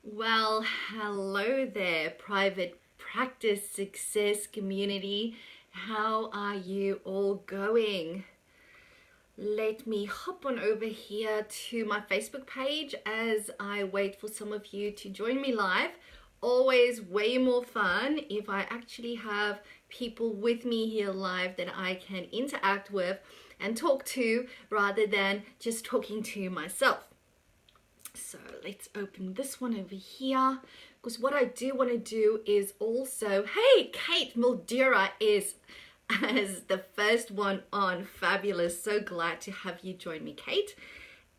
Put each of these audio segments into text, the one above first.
Well, hello there, private practice success community. How are you all going? Let me hop on over here to my Facebook page as I wait for some of you to join me live. Always way more fun if I actually have people with me here live that I can interact with and talk to rather than just talking to myself. So let's open this one over here, because what I do want to do is also, hey, Kate Mildura is as the first one on. Fabulous. So glad to have you join me, Kate.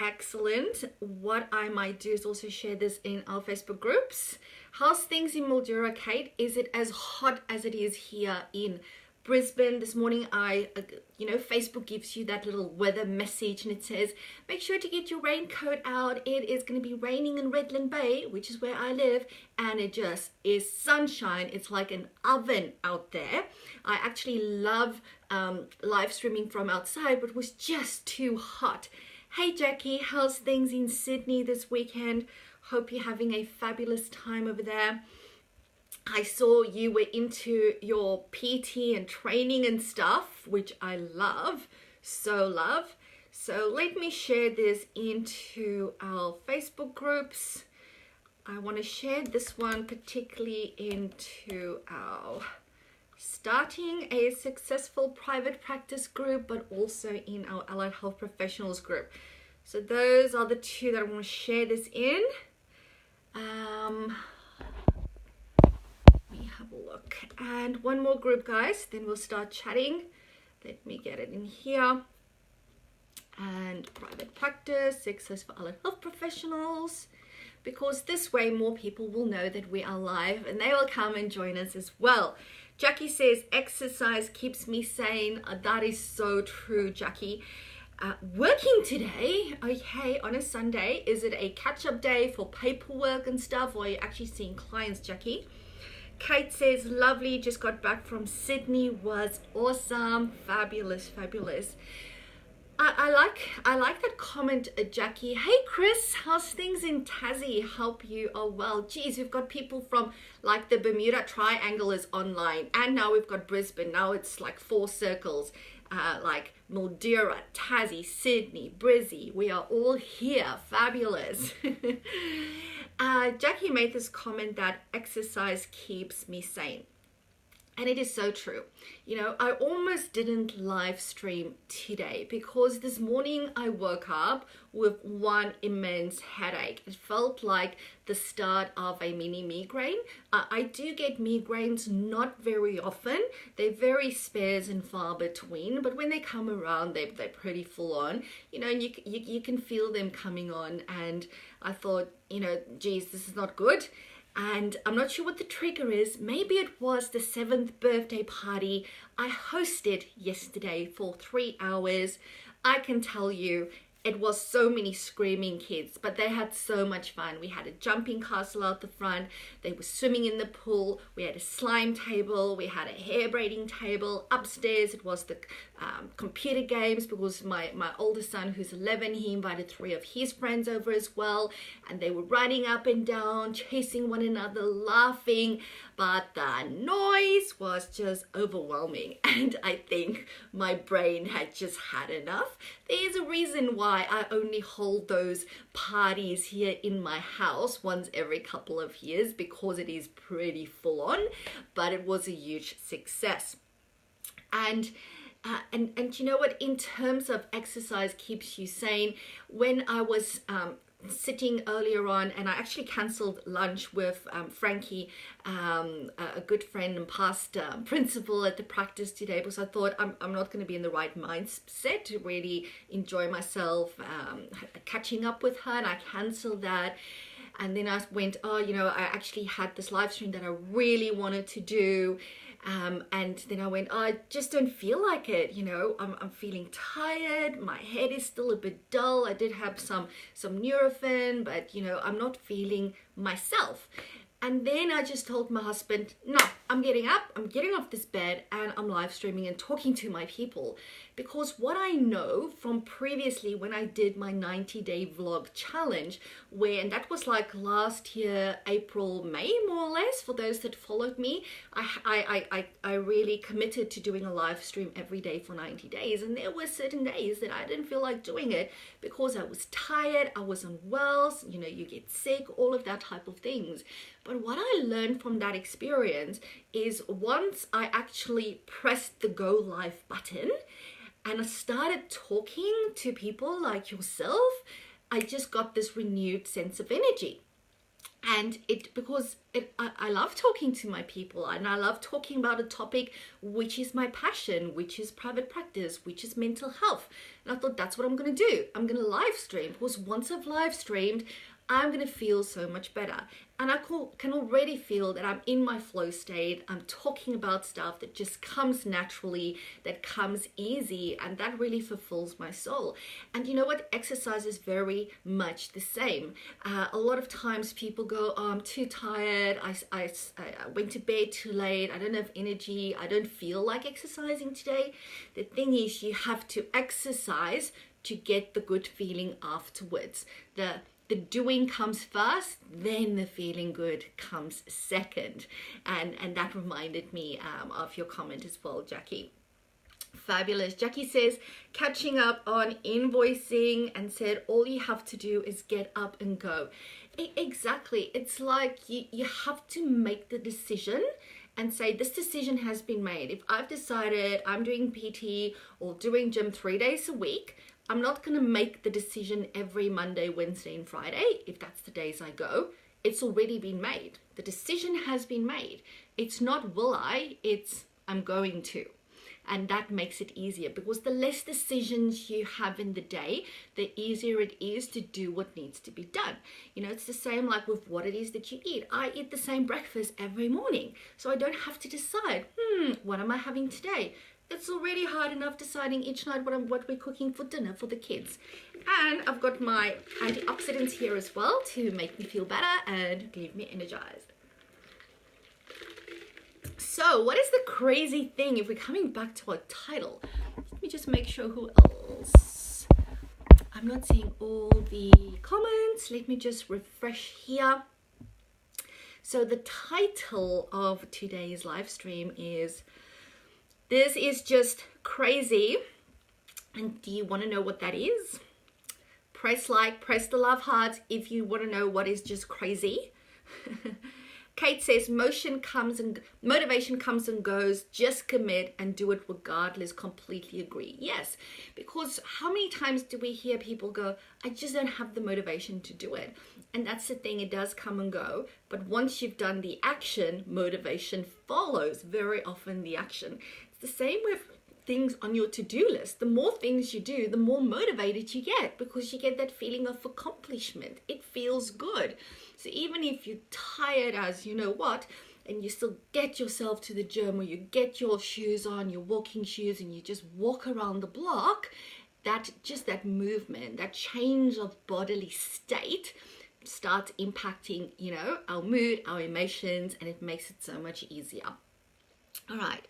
Excellent. What I might do is also share this in our Facebook groups. How's things in Mildura, Kate? Is it as hot as it is here in Brisbane? This morning Facebook gives you that little weather message and it says make sure to get your raincoat out. It is going to be raining in Redland Bay, which is where I live, and it just is sunshine. It's like an oven out there. I actually love live streaming from outside, but it was just too hot. Hey Jackie, how's things in Sydney this weekend? Hope you're having a fabulous time over there. I saw you were into your PT and training and stuff, which I love, so love. So let me share this into our Facebook groups. I want to share this one particularly into our Starting a Successful Private Practice group, but also in our Allied Health Professionals group. So those are the two that I want to share this in. Have a look, and one more group, guys, then we'll start chatting. Let me get it in here. And private practice, success for allied health professionals, because this way more people will know that we are live and they will come and join us as well. Jackie says exercise keeps me sane. That is so true, Jackie. Working today, okay, on a Sunday. Is it a catch-up day for paperwork and stuff, or are you actually seeing clients, Jackie? Kate says, lovely, just got back from Sydney, was awesome, fabulous. I like that comment, Jackie. Hey Chris, how's things in Tassie? Hope you are well. Geez, we've got people from like the Bermuda Triangle is online, and now we've got Brisbane. Now it's like 4 circles, like Mildura, Tassie, Sydney, Brizzy. We are all here, fabulous. Jackie made this comment that exercise keeps me sane. And it is so true. You know, I almost didn't live stream today because this morning I woke up with one immense headache. It felt like the start of a mini migraine. I do get migraines not very often. They're very sparse and far between, but when they come around, they're pretty full on, you know, and you can feel them coming on. And I thought, you know, geez, this is not good. And I'm not sure what the trigger is. Maybe it was the 7th birthday party I hosted yesterday for 3 hours. I can tell you, it was so many screaming kids, but they had so much fun. We had a jumping castle out the front. They were swimming in the pool. We had a slime table. We had a hair braiding table. Upstairs, it was the computer games, because my oldest son, who's 11, he invited 3 of his friends over as well. And they were running up and down, chasing one another, laughing. But the noise was just overwhelming. And I think my brain had just had enough. There's a reason why I only hold those parties here in my house once every couple of years, because it is pretty full on, but it was a huge success. And you know what, in terms of exercise keeps you sane, when I was sitting earlier on, and I actually cancelled lunch with Frankie, a good friend and past principal at the practice today, because I thought I'm not going to be in the right mindset to really enjoy myself catching up with her, and I cancelled that. And then I went, oh, you know, I actually had this live stream that I really wanted to do. And then I went, oh, I just don't feel like it. You know, I'm feeling tired. My head is still a bit dull. I did have some Nurofen, but, you know, I'm not feeling myself. And then I just told my husband, no, I'm getting up, I'm getting off this bed, and I'm live streaming and talking to my people. Because what I know from previously when I did my 90-day vlog challenge, and that was like last year, April, May, more or less, for those that followed me, I really committed to doing a live stream every day for 90 days. And there were certain days that I didn't feel like doing it because I was tired, I was unwell, you know, you get sick, all of that type of things. But what I learned from that experience is once I actually pressed the go live button and I started talking to people like yourself, I just got this renewed sense of energy. And I love talking to my people, and I love talking about a topic which is my passion, which is private practice, which is mental health. And I thought that's what I'm going to do. I'm going to live stream, because once I've live streamed, I'm going to feel so much better. And I can already feel that I'm in my flow state. I'm talking about stuff that just comes naturally, that comes easy, and that really fulfills my soul. And you know what? Exercise is very much the same. A lot of times people go, oh, I'm too tired. I went to bed too late. I don't have energy. I don't feel like exercising today. The thing is, you have to exercise to get the good feeling afterwards. The doing comes first, then the feeling good comes second. And that reminded me of your comment as well, Jackie. Fabulous. Jackie says, catching up on invoicing, and said, all you have to do is get up and go. Exactly. It's like you have to make the decision and say, this decision has been made. If I've decided I'm doing PT or doing gym 3 days a week, I'm not going to make the decision every Monday, Wednesday, and Friday, if that's the days I go. It's already been made. The decision has been made. It's not will I, it's I'm going to. And that makes it easier, because the less decisions you have in the day, the easier it is to do what needs to be done. You know, it's the same like with what it is that you eat. I eat the same breakfast every morning, so I don't have to decide, what am I having today? It's already hard enough deciding each night what we're cooking for dinner for the kids. And I've got my antioxidants here as well to make me feel better and leave me energized. So what is the crazy thing, if we're coming back to our title? Let me just make sure who else. I'm not seeing all the comments. Let me just refresh here. So the title of today's live stream is, this is just crazy. And do you want to know what that is? Press like, press the love heart if you want to know what is just crazy. Kate says, motivation comes and goes, just commit and do it regardless. Completely agree. Yes, because how many times do we hear people go, I just don't have the motivation to do it? And that's the thing, it does come and go. But once you've done the action, motivation follows very often the action. It's the same with things on your to-do list. The more things you do, the more motivated you get, because you get that feeling of accomplishment. It feels good. So even if you're tired as you know what, and you still get yourself to the gym, or you get your shoes on, your walking shoes, and you just walk around the block, that movement, that change of bodily state starts impacting, you know, our mood, our emotions, and it makes it so much easier. All right.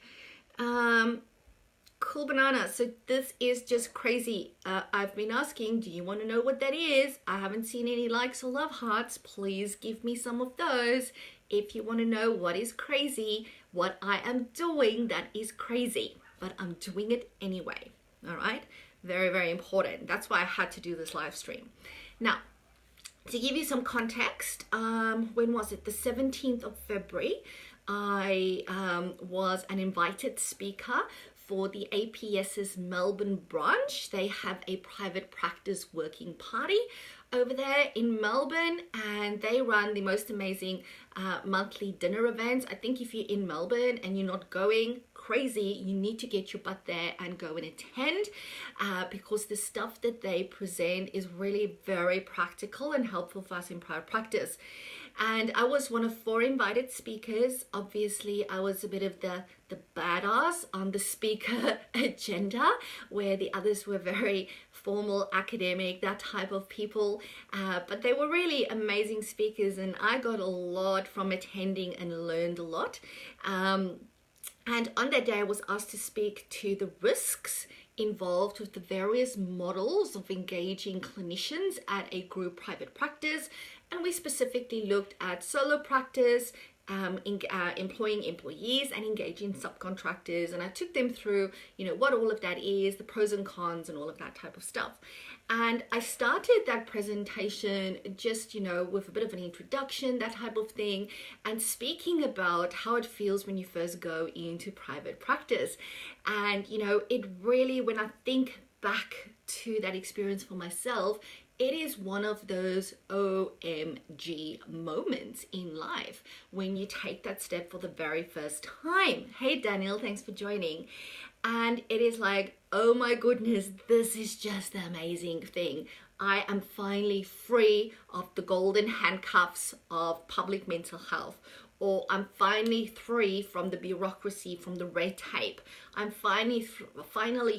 Cool banana. So this is just crazy. I've been asking, do you want to know what that is? I haven't seen any likes or love hearts. Please give me some of those. If you want to know what is crazy, what I am doing that is crazy, but I'm doing it anyway. All right. Very, very important. That's why I had to do this live stream. Now, to give you some context, when was it? The 17th of February, I was an invited speaker for the APS's Melbourne branch. They have a private practice working party over there in Melbourne, and they run the most amazing monthly dinner events. I think if you're in Melbourne and you're not going, crazy, you need to get your butt there and go and attend, because the stuff that they present is really very practical and helpful for us in private practice. And I was one of 4 invited speakers. Obviously, I was a bit of the badass on the speaker agenda, where the others were very formal, academic, that type of people. But they were really amazing speakers, and I got a lot from attending and learned a lot. And on that day, I was asked to speak to the risks involved with the various models of engaging clinicians at a group private practice. And we specifically looked at solo practice, employing employees, and engaging subcontractors. And I took them through, what all of that is, the pros and cons, and all of that type of stuff. And I started that presentation just, with a bit of an introduction, that type of thing, and speaking about how it feels when you first go into private practice. And, it really, when I think back to that experience for myself, it is one of those OMG moments in life when you take that step for the very first time. Hey, Daniel, thanks for joining. And it is like, oh my goodness, this is just the amazing thing. I am finally free of the golden handcuffs of public mental health. Or I'm finally free from the bureaucracy, from the red tape. I'm finally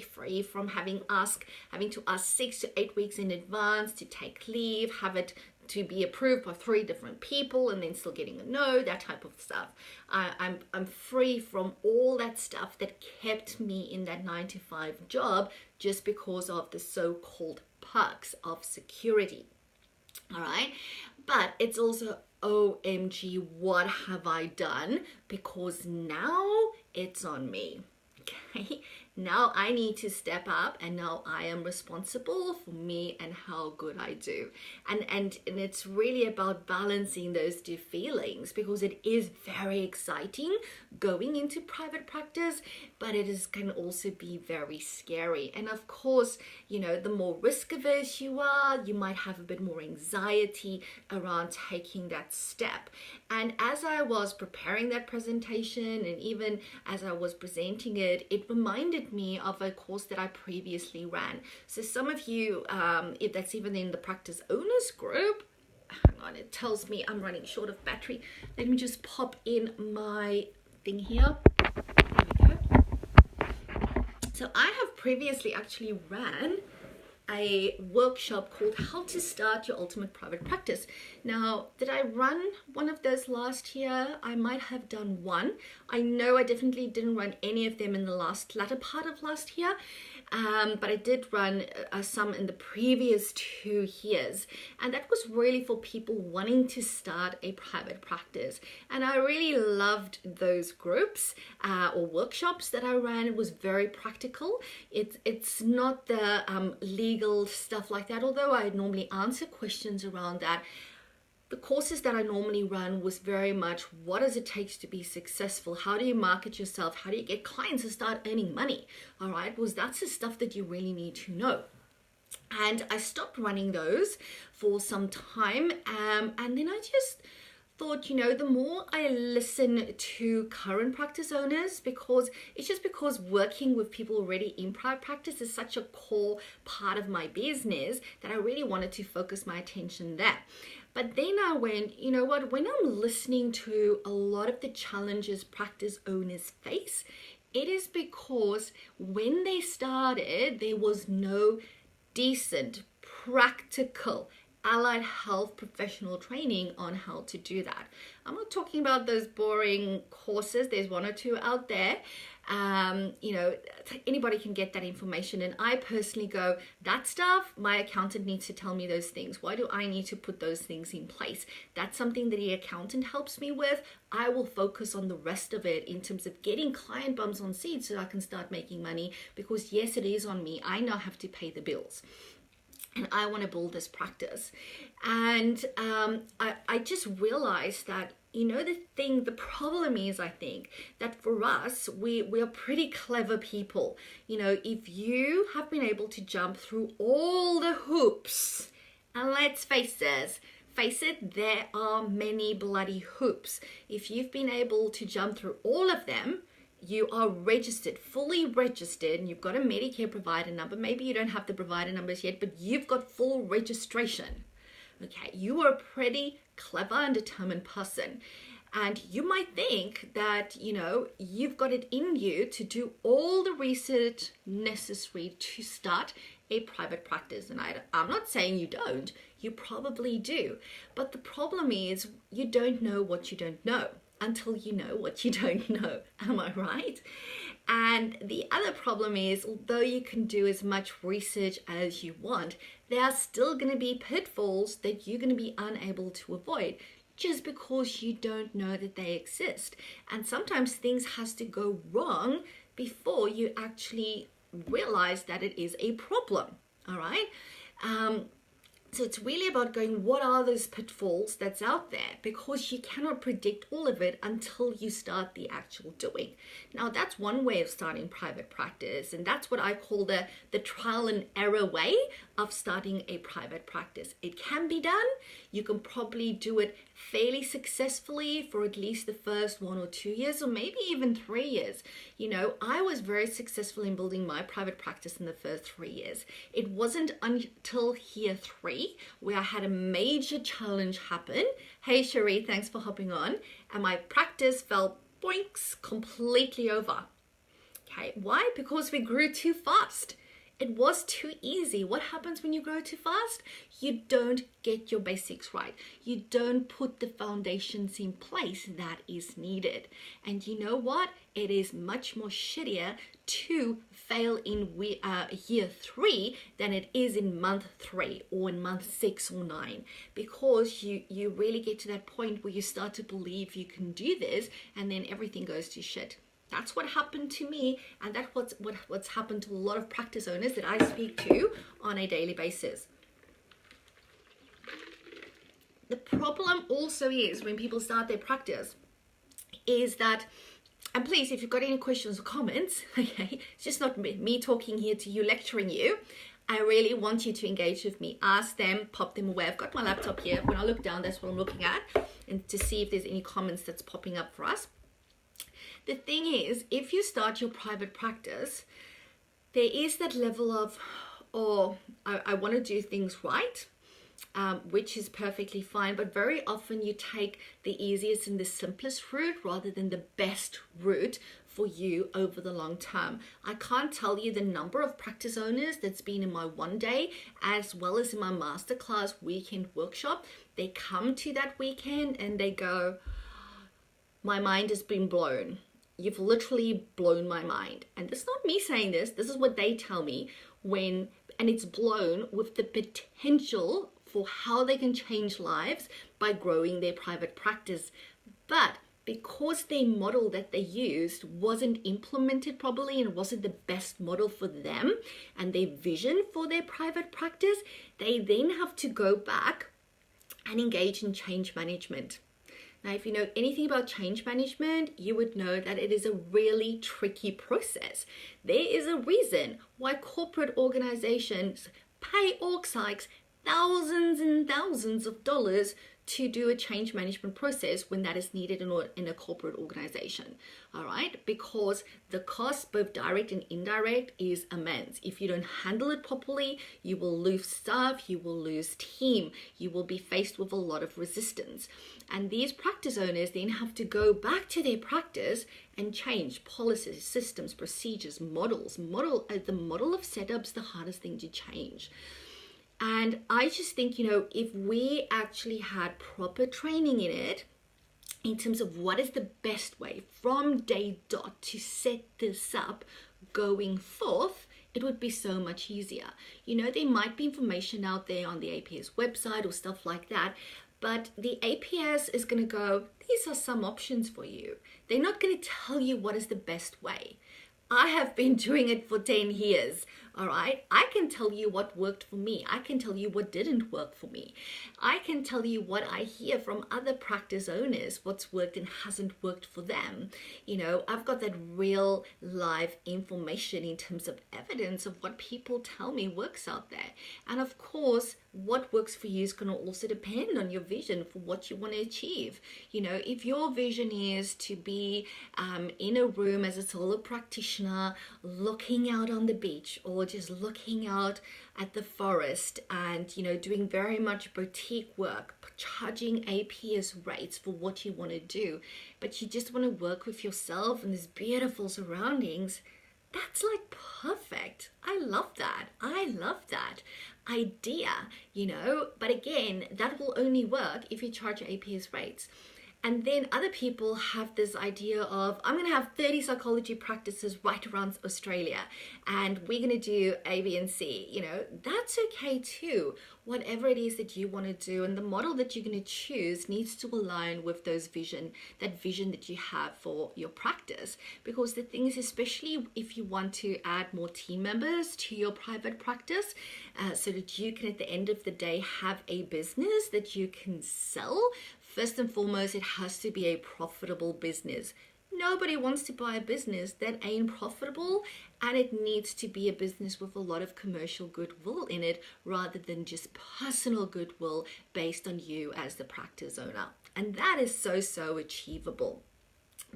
free from having to ask 6 to 8 weeks in advance to take leave, have it to be approved by 3 different people, and then still getting a no, that type of stuff. I'm free from all that stuff that kept me in that 9-to-5 job just because of the so-called perks of security. All right, but it's also OMG, what have I done? Because now it's on me. Okay, now I need to step up, and now I am responsible for me and how good I do. And it's really about balancing those 2 feelings, because it is very exciting going into private practice, but can also be very scary. And of course, the more risk averse you are, you might have a bit more anxiety around taking that step. And as I was preparing that presentation, and even as I was presenting it, it reminded me of a course that I previously ran. So some of you, if that's even in the practice owners group, hang on, it tells me I'm running short of battery. Let me just pop in my thing here. There we go. So I have previously actually ran a workshop called How to Start Your Ultimate Private Practice. Now, did I run one of those last year? I might have done one. I know I definitely didn't run any of them in the latter part of last year, but I did run some in the previous 2 years. And that was really for people wanting to start a private practice. And I really loved those groups or workshops that I ran. It was very practical. It's not the legal stuff like that, although I normally answer questions around that. The courses that I normally run was very much, what does it take to be successful? How do you market yourself? How do you get clients to start earning money? All right, because that's the stuff that you really need to know. And I stopped running those for some time, and then I just thought, the more I listen to current practice owners, because working with people already in private practice is such a core part of my business, that I really wanted to focus my attention there. But then I went, when I'm listening to a lot of the challenges practice owners face, it is because when they started, there was no decent, practical allied health professional training on how to do that. I'm not talking about those boring courses. There's 1 or 2 out there. Anybody can get that information. And I personally go, that stuff, my accountant needs to tell me those things. Why do I need to put those things in place? That's something that the accountant helps me with. I will focus on the rest of it in terms of getting client bums on seats so I can start making money, because yes, it is on me. I now have to pay the bills. And I want to build this practice. And I just realized that, the problem is, I think, that for us, we are pretty clever people. If you have been able to jump through all the hoops, and let's face it, there are many bloody hoops. If you've been able to jump through all of them, you are registered, fully registered, and you've got a Medicare provider number. Maybe you don't have the provider numbers yet, but you've got full registration. Okay, you are a pretty clever and determined person. And you might think that, you've got it in you to do all the research necessary to start a private practice. And I'm not saying you don't, you probably do. But the problem is you don't know what you don't know until you know what you don't know. Am I right? And the other problem is, although you can do as much research as you want, there are still going to be pitfalls that you're going to be unable to avoid just because you don't know that they exist. And sometimes things has to go wrong before you actually realize that it is a problem. All right. So it's really about going, what are those pitfalls that's out there? Because you cannot predict all of it until you start the actual doing. Now, that's one way of starting private practice. And that's what I call the trial and error way of starting a private practice. It can be done. You can probably do it fairly successfully for at least the first 1 or 2 years, or maybe even 3 years. I was very successful in building my private practice in the first 3 years. It wasn't until year 3 where I had a major challenge happen. Hey, Cherie, thanks for hopping on. And my practice fell boinks completely over. Okay, why? Because we grew too fast. It was too easy. What happens when you grow too fast? You don't get your basics right. You don't put the foundations in place that is needed. And you know what? It is much more shittier to fail in year 3 than it is in month 3 or in month 6 or 9, because you really get to that point where you start to believe you can do this, and then everything goes to shit. That's what happened to me, and that's what's happened to a lot of practice owners that I speak to on a daily basis. The problem also is when people start their practice is that, and please, if you've got any questions or comments, okay, it's just not me talking here to you, lecturing you. I really want you to engage with me. Ask them, pop them away. I've got my laptop here. When I look down, that's what I'm looking at, and to see if there's any comments that's popping up for us. The thing is, if you start your private practice, there is that level of, I want to do things right, which is perfectly fine. But very often you take the easiest and the simplest route rather than the best route for you over the long term. I can't tell you the number of practice owners that's been in my one day as well as in my masterclass weekend workshop. They come to that weekend and they go, my mind has been blown. You've literally blown my mind. And this is not me saying this. This is what they tell me and it's blown with the potential for how they can change lives by growing their private practice. But because their model that they used wasn't implemented properly and wasn't the best model for them and their vision for their private practice, they then have to go back and engage in change management. Now, if you know anything about change management, you would know that it is a really tricky process. There is a reason why corporate organizations pay org psychs thousands and thousands of dollars to do a change management process when that is needed in a corporate organization. All right, because the cost, both direct and indirect, is immense. If you don't handle it properly, you will lose staff, you will lose team, you will be faced with a lot of resistance. And these practice owners then have to go back to their practice and change policies, systems, procedures, models. The model of setup's the hardest thing to change. And I just think, if we actually had proper training in it, in terms of what is the best way from day dot to set this up going forth, it would be so much easier. There might be information out there on the APS website or stuff like that, but the APS is going to go, these are some options for you. They're not going to tell you what is the best way. I have been doing it for 10 years, All right, I can tell you what worked for me. I can tell you what didn't work for me. I can tell you what I hear from other practice owners, what's worked and hasn't worked for them. You know, I've got that real live information in terms of evidence of what people tell me works out there. And of course, what works for you is going to also depend on your vision for what you want to achieve. You know, if your vision is to be in a room as a solo practitioner, looking out on the beach or just looking out at the forest and, you know, doing very much boutique work, charging APS rates for what you want to do, but you just want to work with yourself in these beautiful surroundings, that's like perfect. I love that. I love that idea, you know, but again, that will only work if you charge APS rates. And then other people have this idea of, I'm going to have 30 psychology practices right around Australia and we're going to do A, B, and C. You know, that's okay too. Whatever it is that you want to do, and the model that you're going to choose needs to align with that vision that you have for your practice. Because the thing is, especially if you want to add more team members to your private practice, so that you can at the end of the day have a business that you can sell, first and foremost, it has to be a profitable business. Nobody wants to buy a business that ain't profitable, and it needs to be a business with a lot of commercial goodwill in it rather than just personal goodwill based on you as the practice owner. And that is so achievable.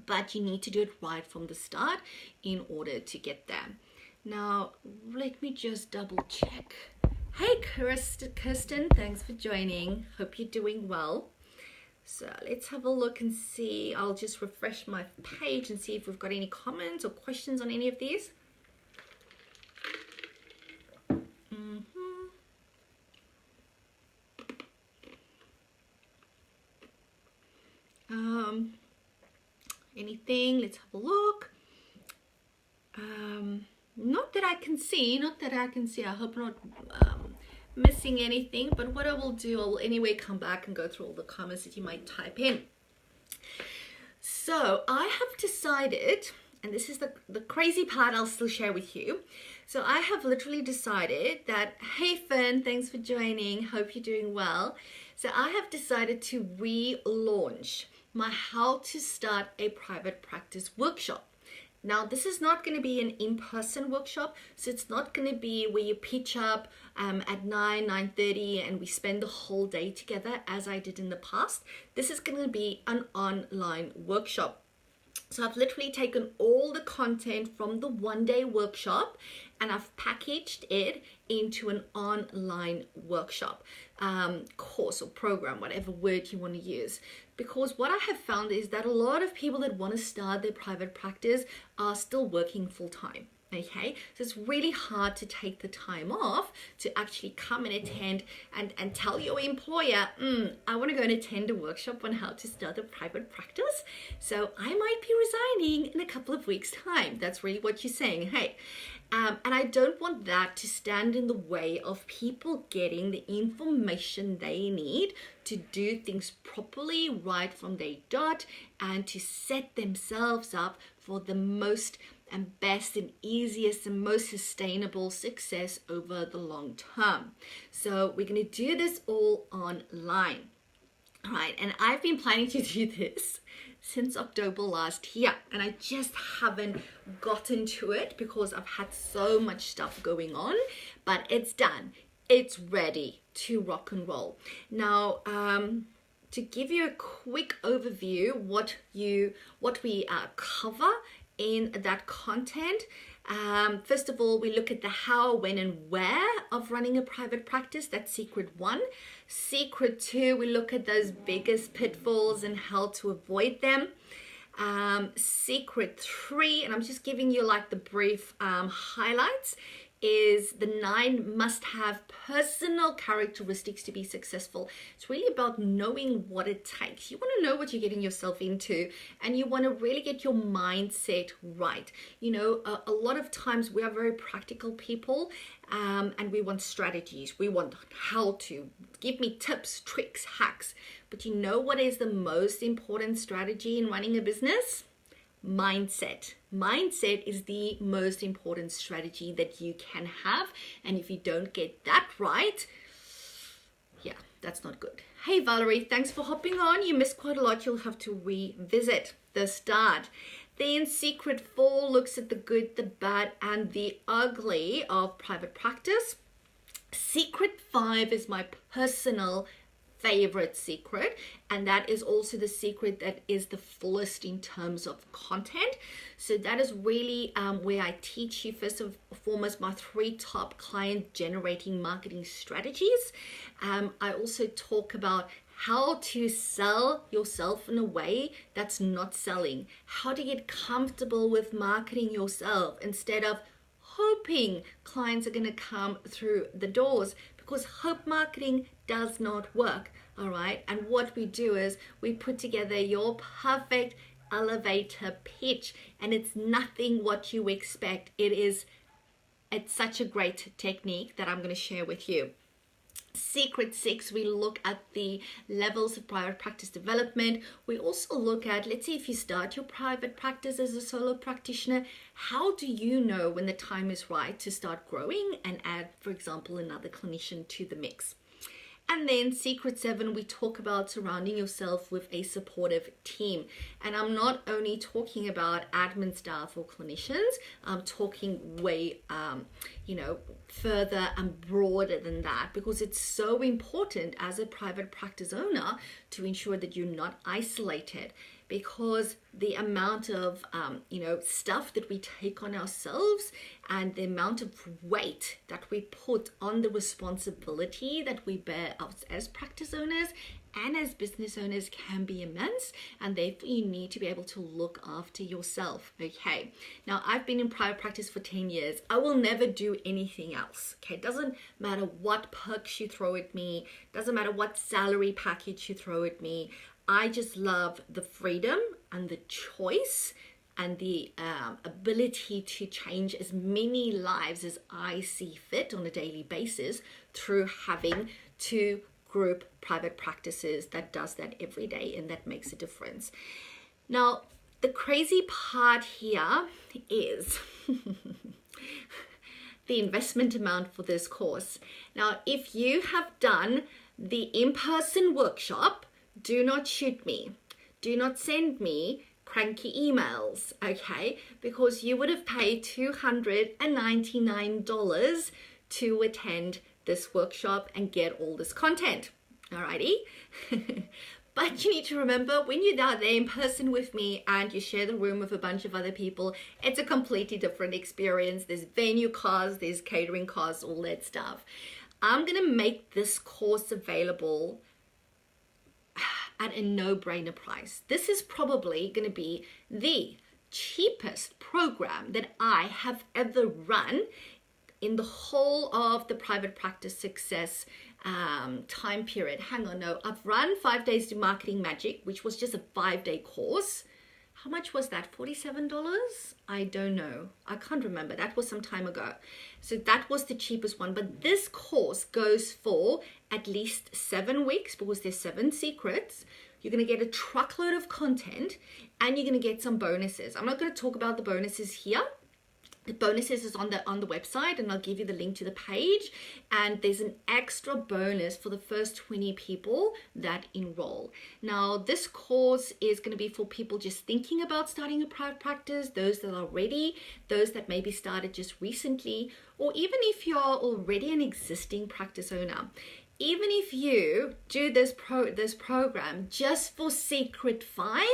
But you need to do it right from the start in order to get there. Now, let me just double check. Hey, Kirsten, thanks for joining. Hope you're doing well. So let's have a look and see. I'll just refresh my page and see if we've got any comments or questions on any of these. Anything? Let's have a look. Not that I can see. I hope I'm not missing anything, but what I will do, I will anyway come back and go through all the comments that you might type in. So I have decided, and this is the crazy part I'll still share with you. So I have literally decided that, hey Fern, thanks for joining. Hope you're doing well. So I have decided to relaunch my How to Start a Private Practice workshop. Now, this is not going to be an in-person workshop, so it's not going to be where you pitch up at 9:30 and we spend the whole day together as I did in the past. This is going to be an online workshop. So I've literally taken all the content from the one-day workshop and I've packaged it into an online workshop, course or program, whatever word you want to use. Because what I have found is that a lot of people that want to start their private practice are still working full-time. Okay, so it's really hard to take the time off to actually come and attend and tell your employer, I want to go and attend a workshop on how to start a private practice. So I might be resigning in a couple of weeks' time. That's really what you're saying. Hey, and I don't want that to stand in the way of people getting the information they need to do things properly right from day dot and to set themselves up for the most and best and easiest and most sustainable success over the long term. So we're going to do this all online. All right, and I've been planning to do this since October last year, and I just haven't gotten to it because I've had so much stuff going on, but it's done. It's ready to rock and roll. Now, to give you a quick overview, what we cover in that content. First of all, we look at the how, when, and where of running a private practice. That's secret 1. Secret 2, we look at those biggest pitfalls and how to avoid them. Secret 3, and I'm just giving you like the brief highlights, is the 9 must-have personal characteristics to be successful. It's really about knowing what it takes. You want to know what you're getting yourself into, and you want to really get your mindset right. You know, a lot of times we are very practical people, and we want strategies. We want how to. Give me tips, tricks, hacks. But you know what is the most important strategy in running a business? mindset. Mindset is the most important strategy that you can have. And if you don't get that right, yeah, that's not good. Hey Valerie, thanks for hopping on. You missed quite a lot. You'll have to revisit the start. Then Secret 4 looks at the good, the bad, and the ugly of private practice. Secret 5 is my personal favorite secret, and that is also the secret that is the fullest in terms of content. So that is really where I teach you first and foremost my 3 top client generating marketing strategies. I also talk about how to sell yourself in a way that's not selling, how to get comfortable with marketing yourself instead of hoping clients are going to come through the doors, because hope marketing does not work. All right. And what we do is we put together your perfect elevator pitch, and it's nothing what you expect. It's such a great technique that I'm going to share with you. Secret 6, we look at the levels of private practice development. We also look at, let's say if you start your private practice as a solo practitioner, how do you know when the time is right to start growing and add, for example, another clinician to the mix? And then Secret 7, we talk about surrounding yourself with a supportive team. And I'm not only talking about admin staff or clinicians, I'm talking way, further and broader than that, because it's so important as a private practice owner to ensure that you're not isolated, because the amount of, stuff that we take on ourselves and the amount of weight that we put on the responsibility that we bear as practice owners and as business owners can be immense, and therefore you need to be able to look after yourself. Okay, now I've been in private practice for 10 years. I will never do anything else. Okay, it doesn't matter what perks you throw at me, doesn't matter what salary package you throw at me. I just love the freedom and the choice and the ability to change as many lives as I see fit on a daily basis through having 2 group private practices that does that every day, and that makes a difference. Now, the crazy part here is the investment amount for this course. Now, if you have done the in-person workshop, do not shoot me. Do not send me cranky emails, okay? Because you would have paid $299 to attend this workshop and get all this content, alrighty? But you need to remember, when you're out there in person with me and you share the room with a bunch of other people, it's a completely different experience. There's venue costs, there's catering costs, all that stuff. I'm gonna make this course available at a no-brainer price. This is probably going to be the cheapest program that I have ever run in the whole of the private practice success time period. Hang on, no, I've run 5 Days to Marketing Magic, which was just a 5-day course. How much was that? $47? I don't know. I can't remember. That was some time ago. So that was the cheapest one. But this course goes for at least 7 weeks, because there's 7 secrets. You're going to get a truckload of content, and you're going to get some bonuses. I'm not going to talk about the bonuses here. The bonuses is on the website, and I'll give you the link to the page. And there's an extra bonus for the first 20 people that enroll. Now, this course is going to be for people just thinking about starting a private practice, those that are ready, those that maybe started just recently, or even if you're already an existing practice owner. Even if you do this program just for Secret 5,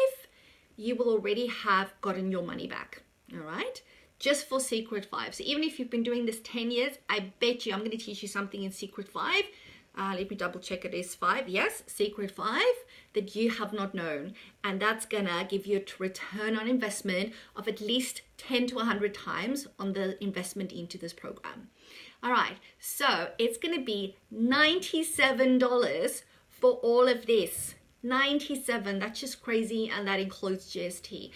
you will already have gotten your money back. All right? Just for Secret 5. So even if you've been doing this 10 years, I bet you I'm going to teach you something in Secret 5. Let me double check, it is 5. Yes, Secret 5 that you have not known. And that's going to give you a return on investment of at least 10 to 100 times on the investment into this program. All right, so it's going to be $97 for all of this. $97, that's just crazy, and that includes GST.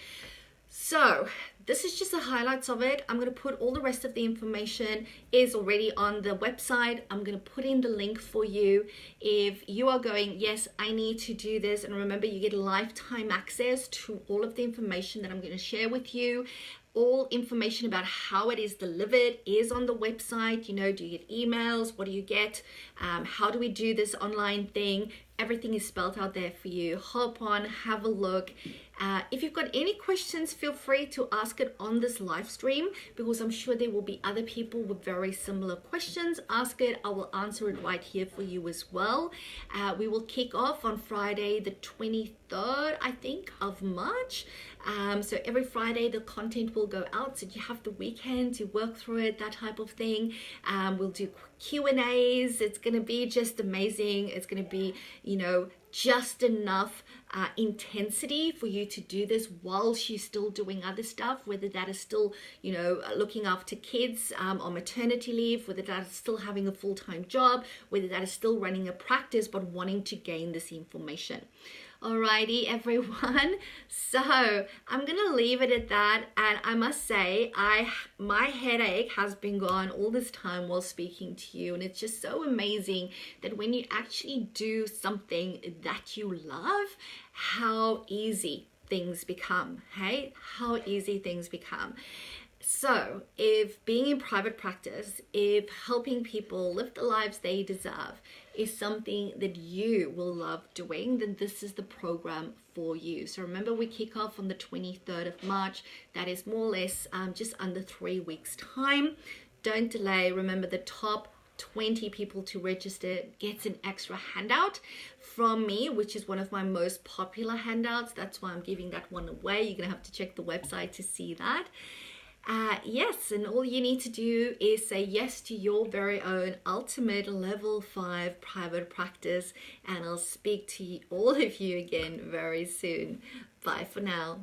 So this is just the highlights of it. I'm going to put all the rest of the information is already on the website. I'm going to put in the link for you. If you are going, yes, I need to do this. And remember, you get lifetime access to all of the information that I'm going to share with you. All information about how it is delivered is on the website. You know, do you get emails? What do you get? How do we do this online thing? Everything is spelled out there for you. Hop on, have a look. If you've got any questions, feel free to ask it on this live stream, because I'm sure there will be other people with very similar questions. Ask it. I will answer it right here for you as well. We will kick off on Friday, the 23rd, I think, of March. So every Friday the content will go out, so you have the weekend to work through it, that type of thing. We'll do Q&As. It's going to be just amazing. It's going to be, you know, just enough intensity for you to do this whilst you're still doing other stuff, whether that is still, you know, looking after kids on maternity leave, whether that is still having a full-time job, whether that is still running a practice but wanting to gain this information. Alrighty, everyone. So I'm gonna leave it at that, and I must say, my headache has been gone all this time while speaking to you, and it's just so amazing that when you actually do something that you love, how easy things become. Hey, how easy things become. So if being in private practice, if helping people live the lives they deserve is something that you will love doing, then this is the program for you. So remember, we kick off on the 23rd of March. That is more or less just under 3 weeks time. Don't delay. Remember, the top 20 people to register gets an extra handout from me, which is one of my most popular handouts. That's why I'm giving that one away. You're gonna have to check the website to see that. Yes, and all you need to do is say yes to your very own ultimate level 5 private practice, and I'll speak to all of you again very soon. Bye for now.